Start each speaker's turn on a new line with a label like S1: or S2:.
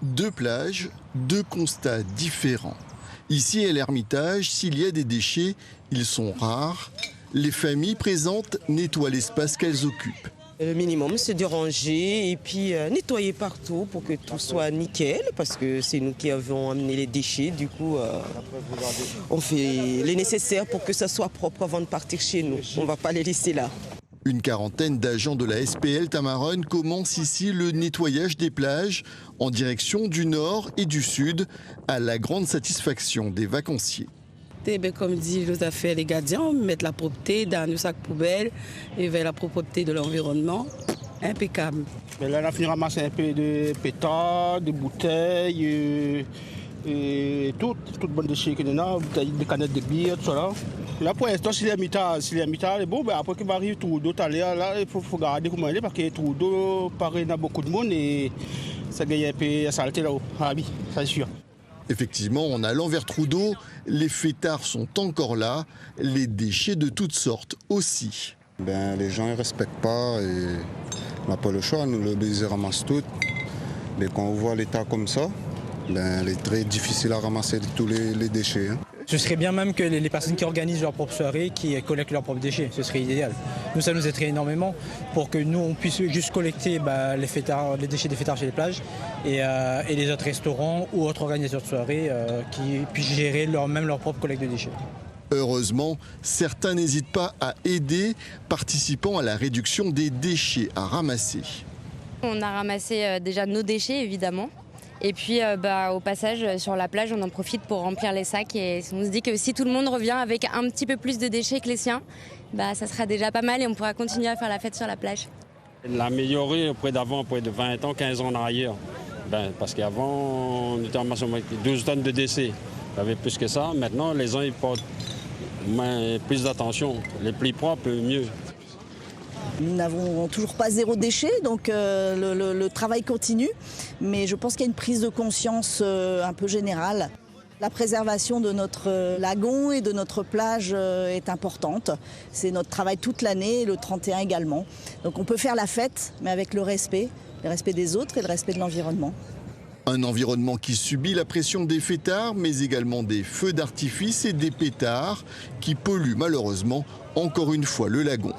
S1: Deux plages, deux constats différents. Ici à l'Ermitage, s'il y a des déchets, ils sont rares. Les familles présentes nettoient l'espace qu'elles occupent.
S2: Le minimum, c'est de ranger et puis nettoyer partout pour que tout soit nickel, parce que c'est nous qui avons amené les déchets. Du coup, on fait le nécessaire pour que ça soit propre avant de partir chez nous. On ne va pas les laisser là.
S1: Une quarantaine d'agents de la SPL Tamaronne commencent ici le nettoyage des plages en direction du nord et du sud, à la grande satisfaction des vacanciers.
S3: Comme dit tout à fait les gardiens, on met la propreté dans le sac poubelle et vers la propreté de l'environnement. Impeccable.
S4: Mais là, on a fini de ramasser un peu de pétards, de bouteilles, et tout bon déchets que nous avons, des canettes de bière, tout ça là. Là, pour l'instant, si les mitard, bon, ben, après qu'il va arriver tout d'eau, là, il faut garder comment il est, parce que tout d'eau, pareil, il y a beaucoup de monde et ça gagne un peu la saleté là-haut. Ah oui, ça c'est sûr.
S1: Effectivement, en allant vers Trudeau, les fêtards sont encore là, les déchets de toutes sortes aussi.
S5: Les gens ne respectent pas et on n'a pas le choix, nous le baiser ramasse tout. Mais quand on voit l'état comme ça, il est très difficile à ramasser tous les déchets.
S6: Ce serait bien même que les personnes qui organisent leur propre soirée, qui collectent leurs propres déchets, ce serait idéal. Nous, ça nous aiderait énormément pour que nous, on puisse juste collecter les déchets des fêtards chez les plages et les autres restaurants ou autres organisateurs de soirées qui puissent gérer leur propre collecte de déchets.
S1: Heureusement, certains n'hésitent pas à aider, participant à la réduction des déchets à ramasser.
S7: On a ramassé déjà nos déchets, évidemment. Et puis au passage sur la plage, on en profite pour remplir les sacs et on se dit que si tout le monde revient avec un petit peu plus de déchets que les siens, ça sera déjà pas mal et on pourra continuer à faire la fête sur la plage.
S8: L'améliorer auprès d'avant, auprès de 20 ans, 15 ans en arrière. Parce qu'avant, on était en masse avec 12 tonnes de décès. Il y avait plus que ça. Maintenant, les gens ils portent plus d'attention. Les plus propres, mieux.
S9: Nous n'avons toujours pas zéro déchet, donc le travail continue. Mais je pense qu'il y a une prise de conscience un peu générale. La préservation de notre lagon et de notre plage est importante. C'est notre travail toute l'année, le 31 également. Donc on peut faire la fête, mais avec le respect des autres et le respect de l'environnement.
S1: Un environnement qui subit la pression des fêtards, mais également des feux d'artifice et des pétards qui polluent malheureusement encore une fois le lagon.